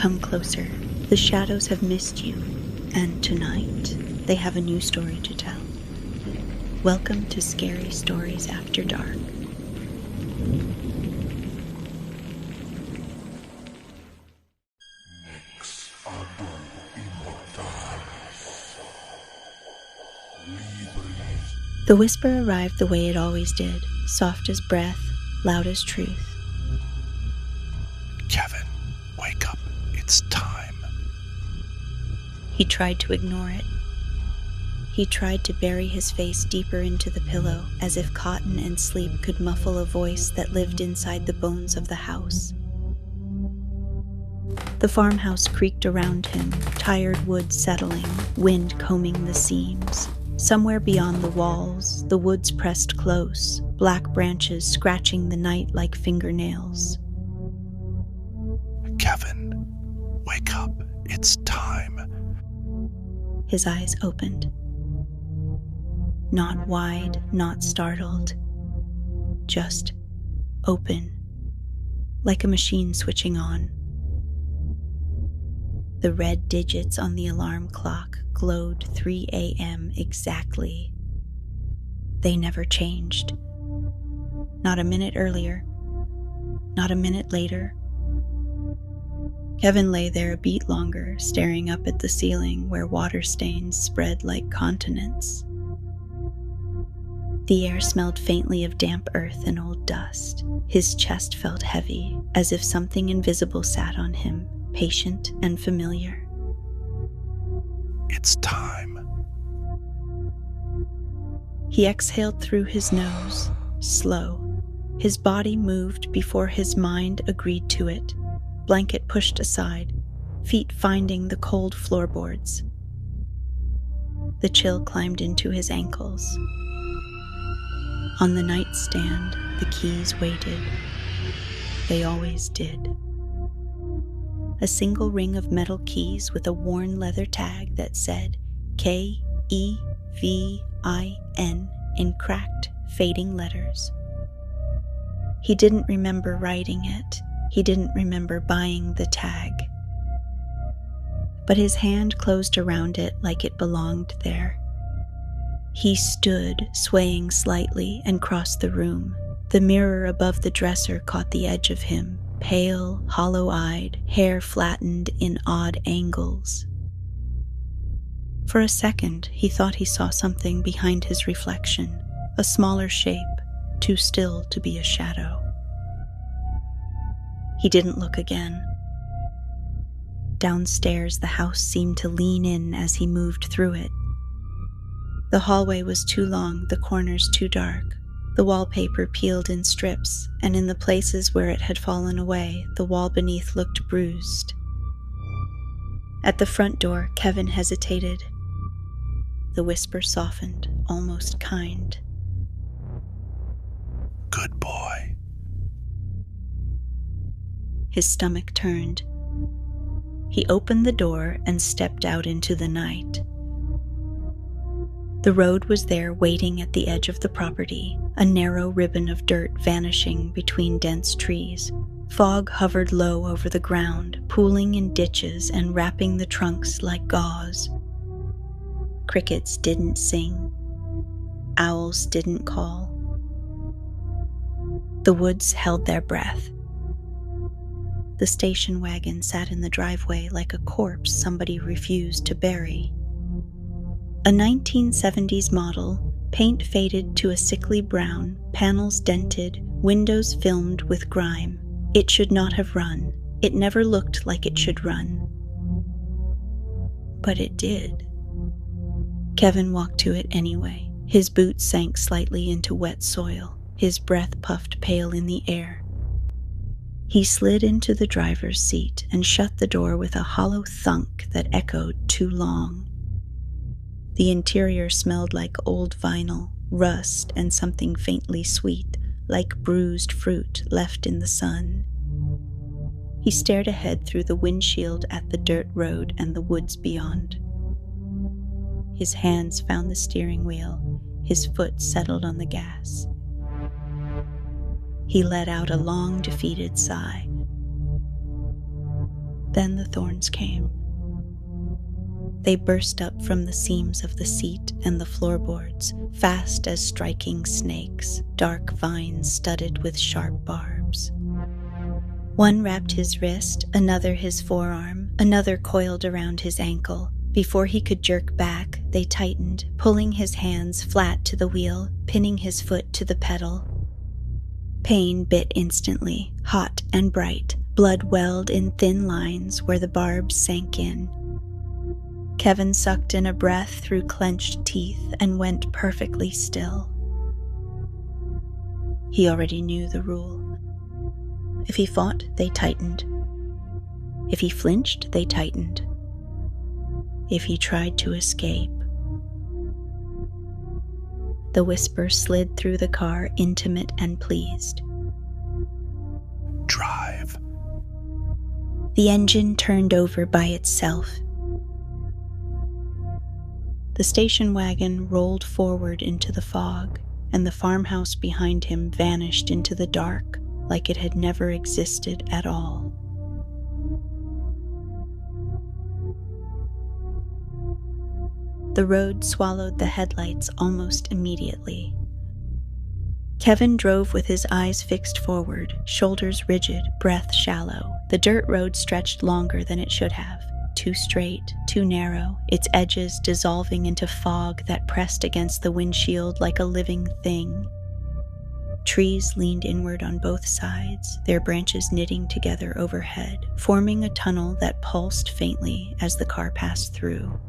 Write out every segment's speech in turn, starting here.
Come closer. The shadows have missed you, and tonight they have a new story to tell. Welcome to Scary Stories After Dark. The whisper arrived the way it always did, soft as breath, loud as truth. Kevin, wake up. It's time. He tried to ignore it. He tried to bury his face deeper into the pillow, as if cotton and sleep could muffle a voice that lived inside the bones of the house. The farmhouse creaked around him, tired wood settling, wind combing the seams. Somewhere beyond the walls, the woods pressed close, black branches scratching the night like fingernails. Kevin, wake up. It's time. His eyes opened. Not wide, not startled. Just open, like a machine switching on. The red digits on the alarm clock glowed 3 a.m. exactly. They never changed. Not a minute earlier, not a minute later. Kevin lay there a beat longer, staring up at the ceiling where water stains spread like continents. The air smelled faintly of damp earth and old dust. His chest felt heavy, as if something invisible sat on him, patient and familiar. It's time. He exhaled through his nose, slow. His body moved before his mind agreed to it. Blanket pushed aside, feet finding the cold floorboards. The chill climbed into his ankles. On the nightstand, the keys waited. They always did. A single ring of metal keys with a worn leather tag that said K-E-V-I-N in cracked, fading letters. He didn't remember writing it. He didn't remember buying the tag. But his hand closed around it like it belonged there. He stood, swaying slightly, and crossed the room. The mirror above the dresser caught the edge of him, pale, hollow-eyed, hair flattened in odd angles. For a second, he thought he saw something behind his reflection, a smaller shape, too still to be a shadow. He didn't look again. Downstairs, the house seemed to lean in as he moved through it. The hallway was too long, the corners too dark. The wallpaper peeled in strips, and in the places where it had fallen away, the wall beneath looked bruised. At the front door, Kevin hesitated. The whisper softened, almost kind. Good boy. His stomach turned. He opened the door and stepped out into the night. The road was there waiting at the edge of the property, a narrow ribbon of dirt vanishing between dense trees. Fog hovered low over the ground, pooling in ditches and wrapping the trunks like gauze. Crickets didn't sing. Owls didn't call. The woods held their breath. The station wagon sat in the driveway like a corpse somebody refused to bury. A 1970s model, paint faded to a sickly brown, panels dented, windows filmed with grime. It should not have run. It never looked like it should run. But it did. Kevin walked to it anyway. His boots sank slightly into wet soil. His breath puffed pale in the air. He slid into the driver's seat and shut the door with a hollow thunk that echoed too long. The interior smelled like old vinyl, rust, and something faintly sweet, like bruised fruit left in the sun. He stared ahead through the windshield at the dirt road and the woods beyond. His hands found the steering wheel. His foot settled on the gas. He let out a long, defeated sigh. Then the thorns came. They burst up from the seams of the seat and the floorboards, fast as striking snakes, dark vines studded with sharp barbs. One wrapped his wrist, another his forearm, another coiled around his ankle. Before he could jerk back, they tightened, pulling his hands flat to the wheel, pinning his foot to the pedal. Pain bit instantly, hot and bright. Blood welled in thin lines where the barbs sank in. Kevin sucked in a breath through clenched teeth and went perfectly still. He already knew the rule. If he fought, they tightened. If he flinched, they tightened. If he tried to escape. The whisper slid through the car, intimate and pleased. Drive. The engine turned over by itself. The station wagon rolled forward into the fog, and the farmhouse behind him vanished into the dark like it had never existed at all. The road swallowed the headlights almost immediately. Kevin drove with his eyes fixed forward, shoulders rigid, breath shallow. The dirt road stretched longer than it should have. Too straight, too narrow, its edges dissolving into fog that pressed against the windshield like a living thing. Trees leaned inward on both sides, their branches knitting together overhead, forming a tunnel that pulsed faintly as the car passed through.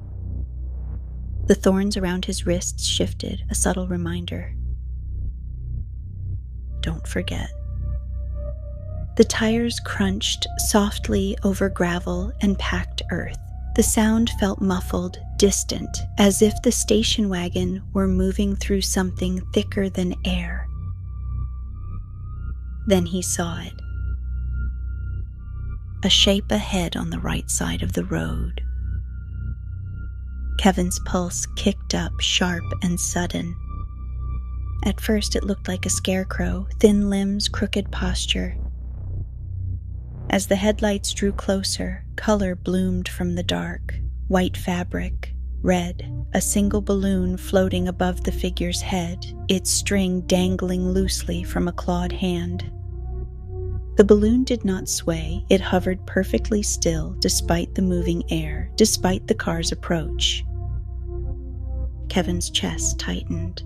The thorns around his wrists shifted, a subtle reminder. Don't forget. The tires crunched softly over gravel and packed earth. The sound felt muffled, distant, as if the station wagon were moving through something thicker than air. Then he saw it. A shape ahead on the right side of the road. Kevin's pulse kicked up, sharp and sudden. At first it looked like a scarecrow, thin limbs, crooked posture. As the headlights drew closer, color bloomed from the dark. White fabric, red, a single balloon floating above the figure's head, its string dangling loosely from a clawed hand. The balloon did not sway, it hovered perfectly still despite the moving air, despite the car's approach. Kevin's chest tightened.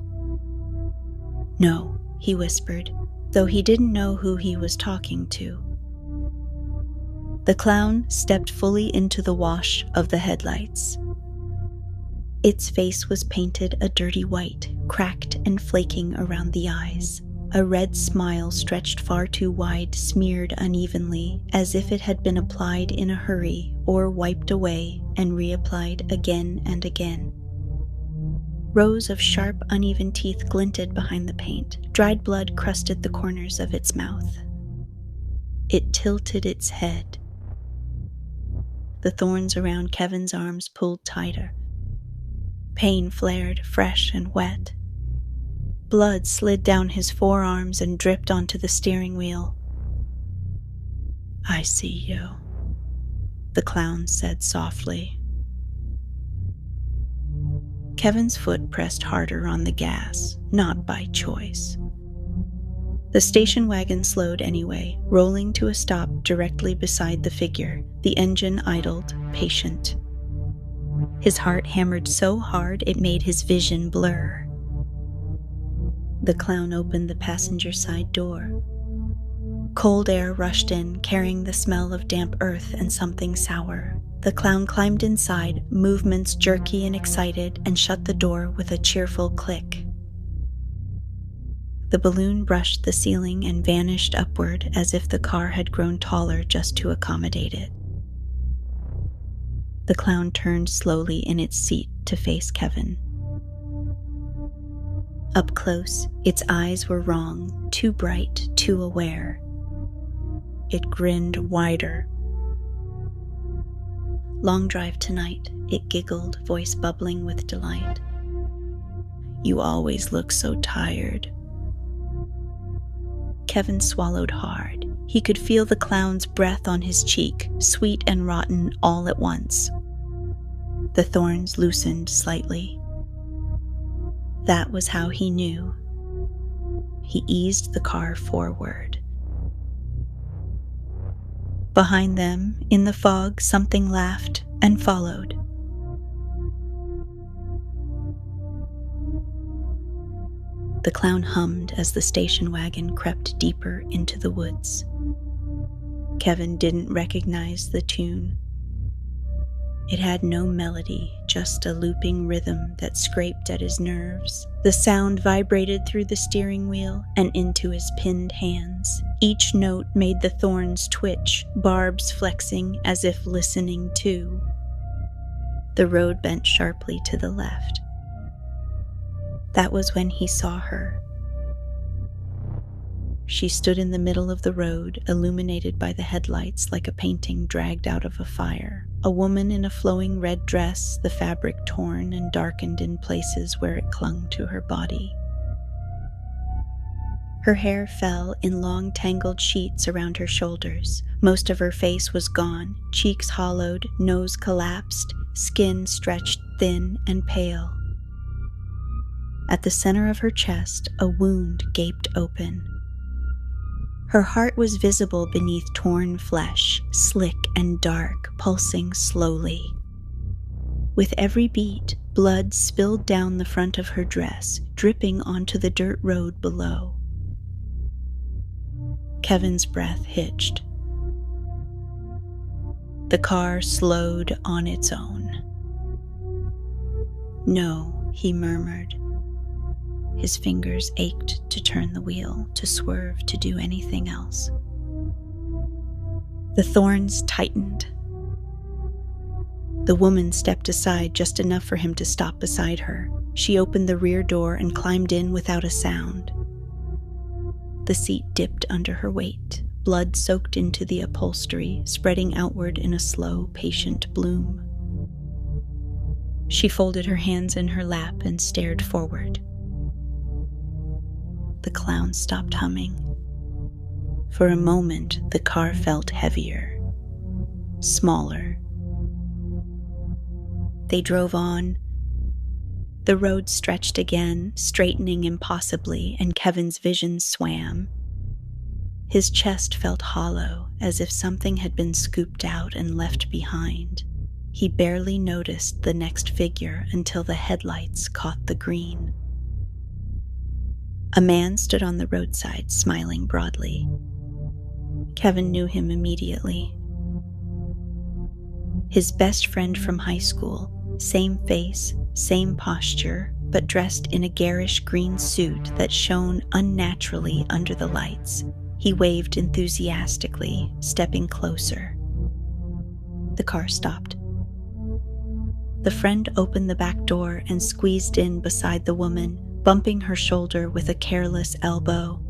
No, he whispered, though he didn't know who he was talking to. The clown stepped fully into the wash of the headlights. Its face was painted a dirty white, cracked and flaking around the eyes. A red smile stretched far too wide, smeared unevenly, as if it had been applied in a hurry or wiped away and reapplied again and again. Rows of sharp, uneven teeth glinted behind the paint. Dried blood crusted the corners of its mouth. It tilted its head. The thorns around Kevin's arms pulled tighter. Pain flared, fresh and wet. Blood slid down his forearms and dripped onto the steering wheel. I see you, the clown said softly. Kevin's foot pressed harder on the gas, not by choice. The station wagon slowed anyway, rolling to a stop directly beside the figure. The engine idled, patient. His heart hammered so hard it made his vision blur. The clown opened the passenger side door. Cold air rushed in, carrying the smell of damp earth and something sour. The clown climbed inside, movements jerky and excited, and shut the door with a cheerful click. The balloon brushed the ceiling and vanished upward as if the car had grown taller just to accommodate it. The clown turned slowly in its seat to face Kevin. Up close, its eyes were wrong, too bright, too aware. It grinned wider. Long drive tonight, it giggled, voice bubbling with delight. You always look so tired. Kevin swallowed hard. He could feel the clown's breath on his cheek, sweet and rotten all at once. The thorns loosened slightly. That was how he knew. He eased the car forward. Behind them, in the fog, something laughed and followed. The clown hummed as the station wagon crept deeper into the woods. Kevin didn't recognize the tune. It had no melody, just a looping rhythm that scraped at his nerves. The sound vibrated through the steering wheel and into his pinned hands. Each note made the thorns twitch, barbs flexing as if listening too. The road bent sharply to the left. That was when he saw her. She stood in the middle of the road, illuminated by the headlights like a painting dragged out of a fire. A woman in a flowing red dress, the fabric torn and darkened in places where it clung to her body. Her hair fell in long tangled sheets around her shoulders. Most of her face was gone, cheeks hollowed, nose collapsed, skin stretched thin and pale. At the center of her chest, a wound gaped open. Her heart was visible beneath torn flesh, slick and dark, pulsing slowly. With every beat, blood spilled down the front of her dress, dripping onto the dirt road below. Kevin's breath hitched. The car slowed on its own. "No," he murmured. His fingers ached to turn the wheel, to swerve, to do anything else. The thorns tightened. The woman stepped aside just enough for him to stop beside her. She opened the rear door and climbed in without a sound. The seat dipped under her weight. Blood soaked into the upholstery, spreading outward in a slow, patient bloom. She folded her hands in her lap and stared forward. The clown stopped humming. For a moment, the car felt heavier, smaller. They drove on. The road stretched again, straightening impossibly, and Kevin's vision swam. His chest felt hollow, as if something had been scooped out and left behind. He barely noticed the next figure until the headlights caught the green. A man stood on the roadside, smiling broadly. Kevin knew him immediately. His best friend from high school, same face, same posture, but dressed in a garish green suit that shone unnaturally under the lights. He waved enthusiastically, stepping closer. The car stopped. The friend opened the back door and squeezed in beside the woman, bumping her shoulder with a careless elbow.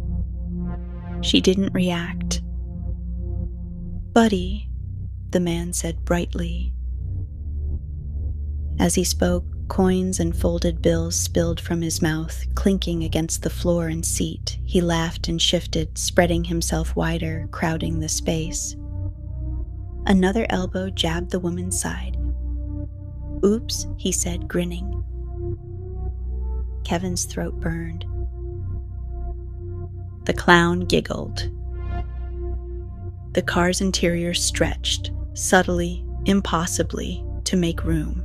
She didn't react. "Buddy," the man said brightly. As he spoke, coins and folded bills spilled from his mouth, clinking against the floor and seat. He laughed and shifted, spreading himself wider, crowding the space. Another elbow jabbed the woman's side. "Oops," he said, grinning. Kevin's throat burned. The clown giggled. The car's interior stretched, subtly, impossibly, to make room.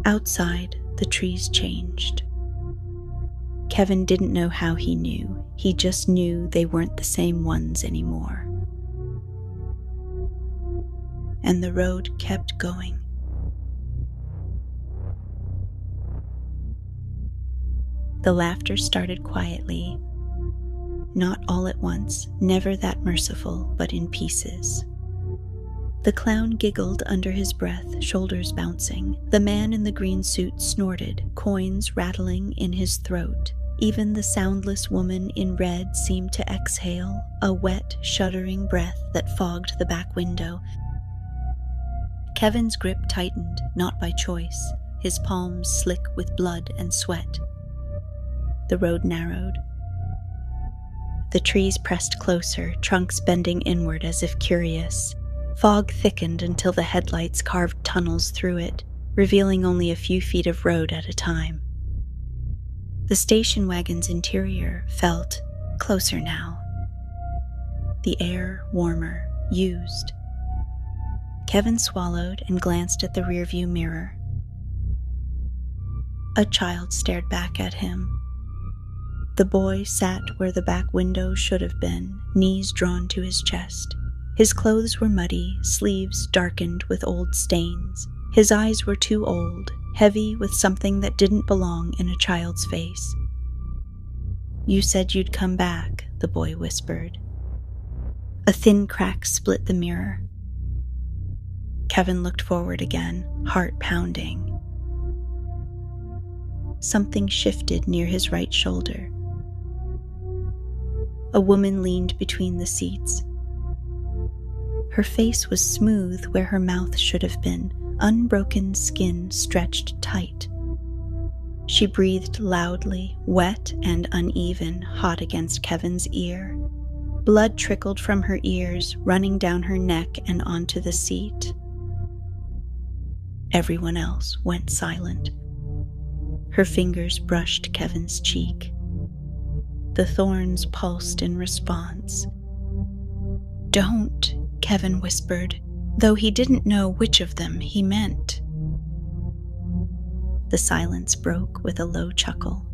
Outside, the trees changed. Kevin didn't know how he knew. He just knew they weren't the same ones anymore. And the road kept going. The laughter started quietly, not all at once, never that merciful, but in pieces. The clown giggled under his breath, shoulders bouncing. The man in the green suit snorted, coins rattling in his throat. Even the soundless woman in red seemed to exhale, a wet, shuddering breath that fogged the back window. Kevin's grip tightened, not by choice, his palms slick with blood and sweat. The road narrowed. The trees pressed closer, trunks bending inward as if curious. Fog thickened until the headlights carved tunnels through it, revealing only a few feet of road at a time. The station wagon's interior felt closer now. The air warmer, used. Kevin swallowed and glanced at the rearview mirror. A child stared back at him. The boy sat where the back window should have been, knees drawn to his chest. His clothes were muddy, sleeves darkened with old stains. His eyes were too old, heavy with something that didn't belong in a child's face. "You said you'd come back," the boy whispered. A thin crack split the mirror. Kevin looked forward again, heart pounding. Something shifted near his right shoulder. A woman leaned between the seats. Her face was smooth where her mouth should have been, unbroken skin stretched tight. She breathed loudly, wet and uneven, hot against Kevin's ear. Blood trickled from her ears, running down her neck and onto the seat. Everyone else went silent. Her fingers brushed Kevin's cheek. The thorns pulsed in response. "Don't," Kevin whispered, though he didn't know which of them he meant. The silence broke with a low chuckle.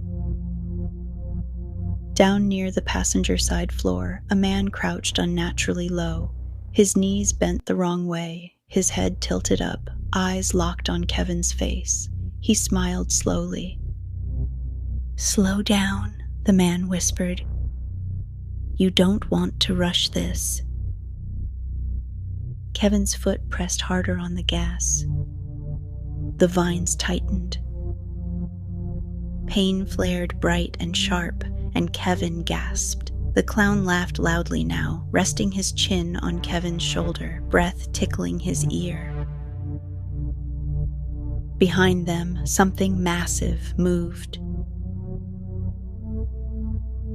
Down near the passenger side floor, a man crouched unnaturally low, his knees bent the wrong way, his head tilted up, eyes locked on Kevin's face. He smiled slowly. "Slow down," the man whispered. "You don't want to rush this." Kevin's foot pressed harder on the gas. The vines tightened. Pain flared bright and sharp, and Kevin gasped. The clown laughed loudly now, resting his chin on Kevin's shoulder, breath tickling his ear. Behind them, something massive moved.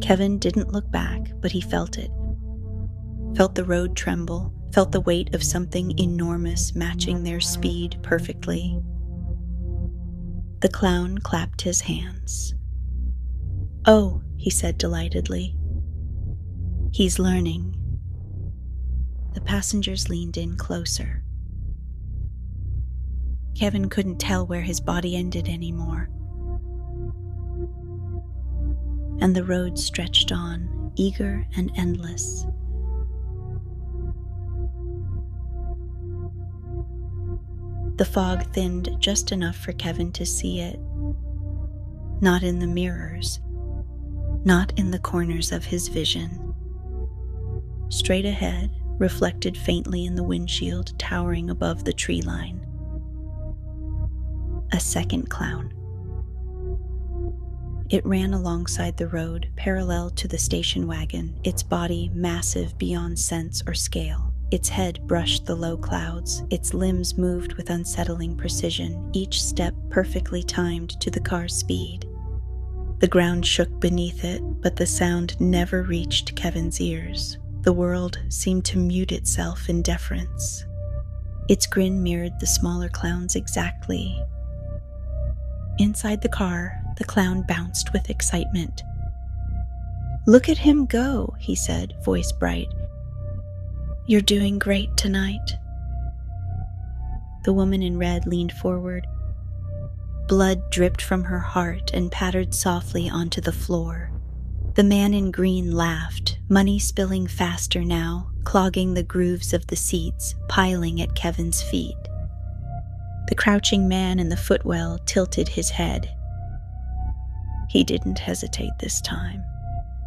Kevin didn't look back, but he felt it. Felt the road tremble, felt the weight of something enormous matching their speed perfectly. The clown clapped his hands. "Oh," he said delightedly. "He's learning." The passengers leaned in closer. Kevin couldn't tell where his body ended anymore. And the road stretched on, eager and endless. The fog thinned just enough for Kevin to see it. Not in the mirrors, not in the corners of his vision. Straight ahead, reflected faintly in the windshield towering above the tree line. A second clown. It ran alongside the road, parallel to the station wagon, its body massive beyond sense or scale. Its head brushed the low clouds, its limbs moved with unsettling precision, each step perfectly timed to the car's speed. The ground shook beneath it, but the sound never reached Kevin's ears. The world seemed to mute itself in deference. Its grin mirrored the smaller clown's exactly. Inside the car, the clown bounced with excitement. "Look at him go," he said, voice bright. "You're doing great tonight." The woman in red leaned forward. Blood dripped from her heart and pattered softly onto the floor. The man in green laughed, money spilling faster now, clogging the grooves of the seats, piling at Kevin's feet. The crouching man in the footwell tilted his head. "He didn't hesitate this time,"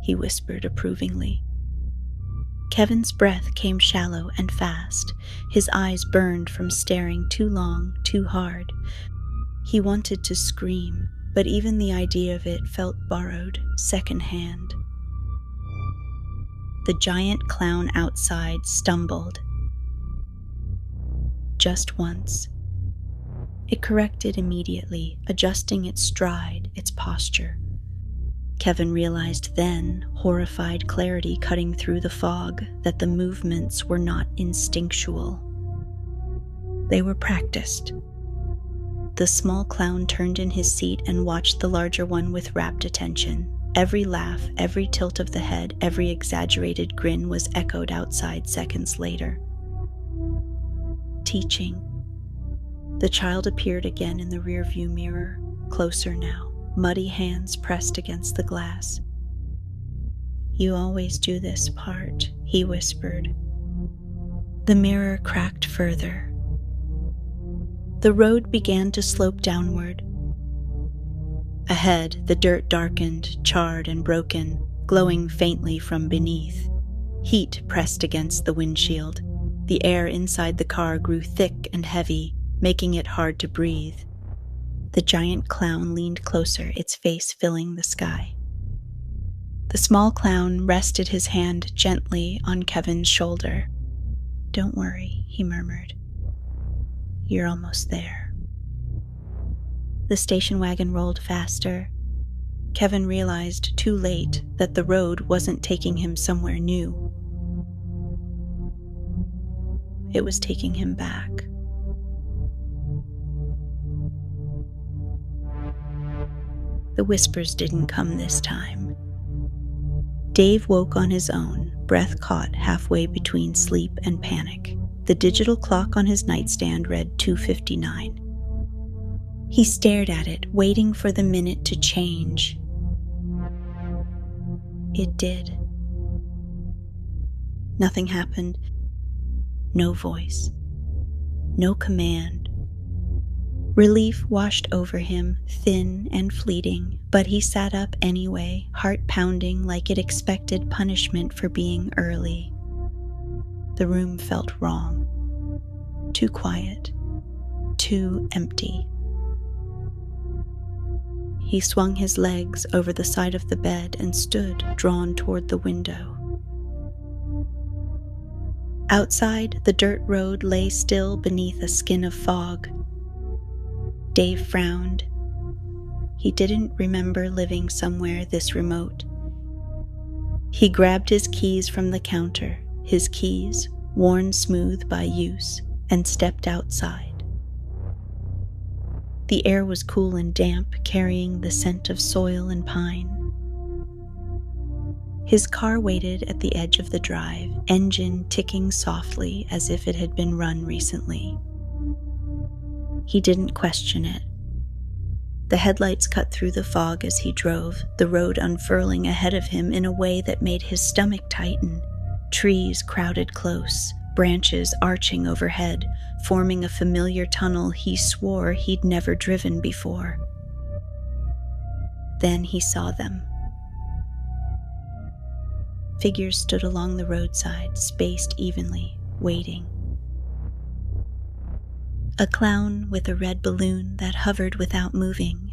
he whispered approvingly. Kevin's breath came shallow and fast. His eyes burned from staring too long, too hard. He wanted to scream, but even the idea of it felt borrowed, secondhand. The giant clown outside stumbled. Just once. It corrected immediately, adjusting its stride, its posture. Kevin realized then, horrified clarity cutting through the fog, that the movements were not instinctual. They were practiced. The small clown turned in his seat and watched the larger one with rapt attention. Every laugh, every tilt of the head, every exaggerated grin was echoed outside seconds later. Teaching. The child appeared again in the rearview mirror, closer now, muddy hands pressed against the glass. "You always do this part," he whispered. The mirror cracked further. The road began to slope downward. Ahead, the dirt darkened, charred and broken, glowing faintly from beneath. Heat pressed against the windshield. The air inside the car grew thick and heavy, making it hard to breathe. The giant clown leaned closer, its face filling the sky. The small clown rested his hand gently on Kevin's shoulder. "Don't worry," he murmured. "You're almost there." The station wagon rolled faster. Kevin realized too late that the road wasn't taking him somewhere new. It was taking him back. The whispers didn't come this time. Dave woke on his own, breath caught halfway between sleep and panic. The digital clock on his nightstand read 2:59. He stared at it, waiting for the minute to change. It did. Nothing happened. No voice. No command. Relief washed over him, thin and fleeting, but he sat up anyway, heart pounding like it expected punishment for being early. The room felt wrong. Too quiet. Too empty. He swung his legs over the side of the bed and stood, drawn toward the window. Outside, the dirt road lay still beneath a skin of fog. Dave frowned. He didn't remember living somewhere this remote. He grabbed his keys from the counter, his keys, worn smooth by use, and stepped outside. The air was cool and damp, carrying the scent of soil and pine. His car waited at the edge of the drive, engine ticking softly as if it had been run recently. He didn't question it. The headlights cut through the fog as he drove, the road unfurling ahead of him in a way that made his stomach tighten. Trees crowded close, branches arching overhead, forming a familiar tunnel he swore he'd never driven before. Then he saw them. Figures stood along the roadside, spaced evenly, waiting. A clown with a red balloon that hovered without moving.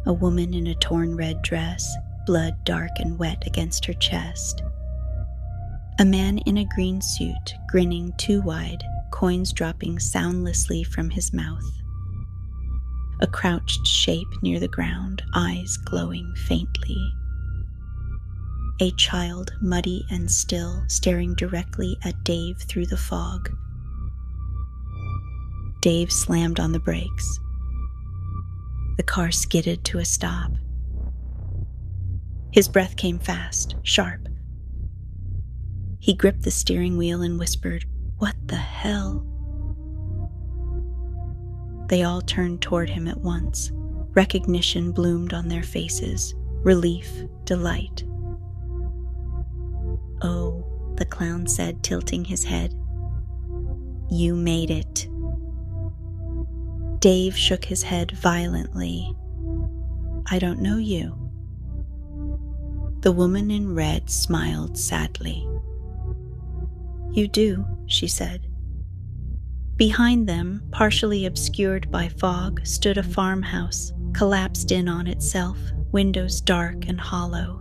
A woman in a torn red dress, blood dark and wet against her chest. A man in a green suit, grinning too wide, coins dropping soundlessly from his mouth. A crouched shape near the ground, eyes glowing faintly. A child, muddy and still, staring directly at Dave through the fog. Dave slammed on the brakes. The car skidded to a stop. His breath came fast, sharp. He gripped the steering wheel and whispered, "What the hell?" They all turned toward him at once. Recognition bloomed on their faces, relief, delight. "Oh," the clown said, tilting his head. "You made it." Dave shook his head violently. "I don't know you." The woman in red smiled sadly. "You do," she said. Behind them, partially obscured by fog, stood a farmhouse, collapsed in on itself, windows dark and hollow.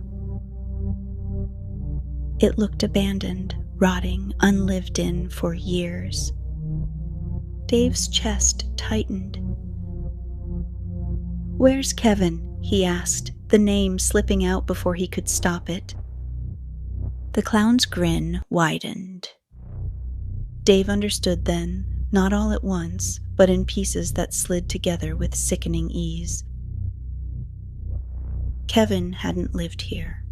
It looked abandoned, rotting, unlived in for years. Dave's chest tightened. "Where's Kevin?" he asked, the name slipping out before he could stop it. The clown's grin widened. Dave understood then, not all at once, but in pieces that slid together with sickening ease. Kevin hadn't lived here.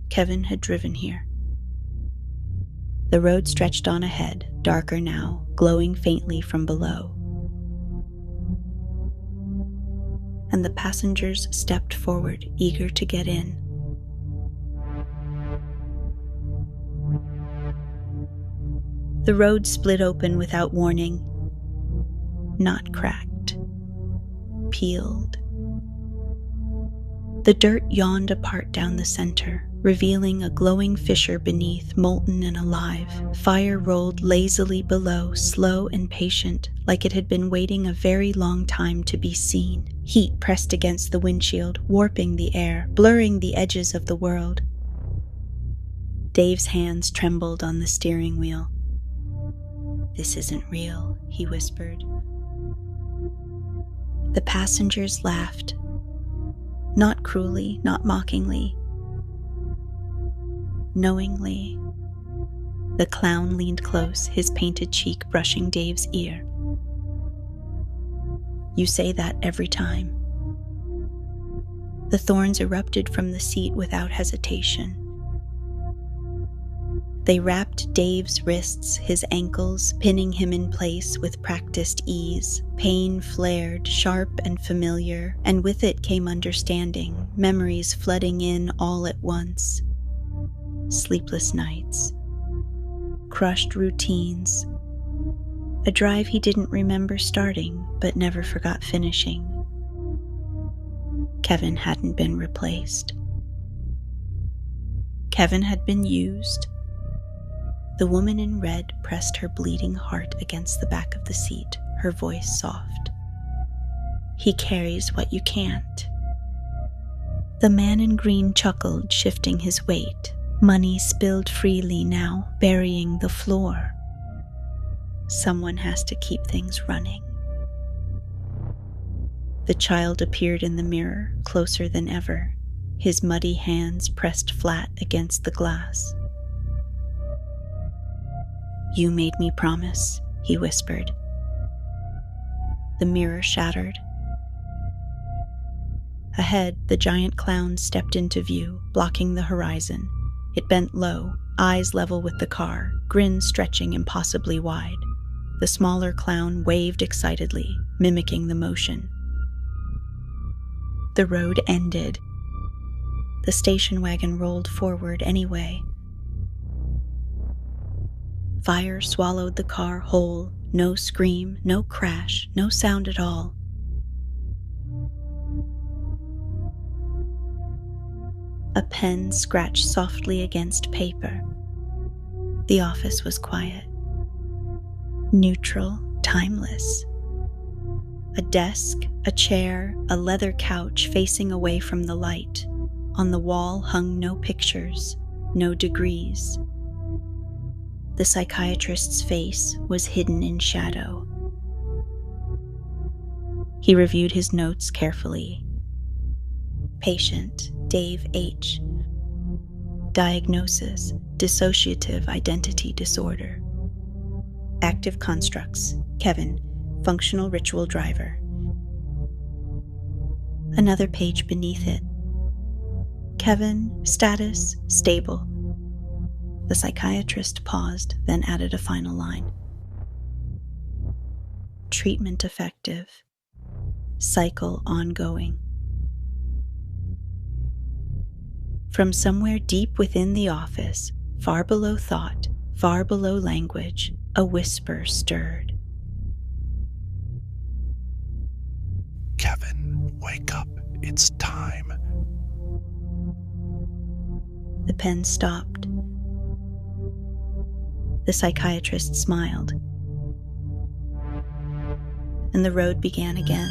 Kevin had driven here. The road stretched on ahead, darker now, glowing faintly from below. And the passengers stepped forward, eager to get in. The road split open without warning. Not cracked. Peeled. The dirt yawned apart down the center, revealing a glowing fissure beneath, molten and alive. Fire rolled lazily below, slow and patient, like it had been waiting a very long time to be seen. Heat pressed against the windshield, warping the air, blurring the edges of the world. Dave's hands trembled on the steering wheel. "This isn't real," he whispered. The passengers laughed. Not cruelly, not mockingly. Knowingly. The clown leaned close, his painted cheek brushing Dave's ear. "You say that every time." The thorns erupted from the seat without hesitation. They wrapped Dave's wrists, his ankles, pinning him in place with practiced ease. Pain flared, sharp and familiar, and with it came understanding, memories flooding in all at once. Sleepless nights. Crushed routines. A drive he didn't remember starting, but never forgot finishing. Kevin hadn't been replaced. Kevin had been used. The woman in red pressed her bleeding heart against the back of the seat, her voice soft. "He carries what you can't." The man in green chuckled, shifting his weight. Money spilled freely now, burying the floor. Someone has to keep things running. The child appeared in the mirror, closer than ever, his muddy hands pressed flat against the glass. "You made me promise," he whispered. The mirror shattered. Ahead, the giant clown stepped into view, blocking the horizon. It bent low, eyes level with the car, grin stretching impossibly wide. The smaller clown waved excitedly, mimicking the motion. The road ended. The station wagon rolled forward anyway. Fire swallowed the car whole, no scream, no crash, no sound at all. A pen scratched softly against paper. The office was quiet. Neutral, timeless. A desk, a chair, a leather couch facing away from the light. On the wall hung no pictures, no degrees. The psychiatrist's face was hidden in shadow. He reviewed his notes carefully. Patient, Dave H. Diagnosis, dissociative identity disorder. Active constructs, Kevin, functional ritual driver. Another page beneath it. Kevin, status, stable. The psychiatrist paused, then added a final line. Treatment effective. Cycle ongoing. From somewhere deep within the office, far below thought, far below language, a whisper stirred. "Kevin, wake up. It's time." The pen stopped. The psychiatrist smiled. And the road began again.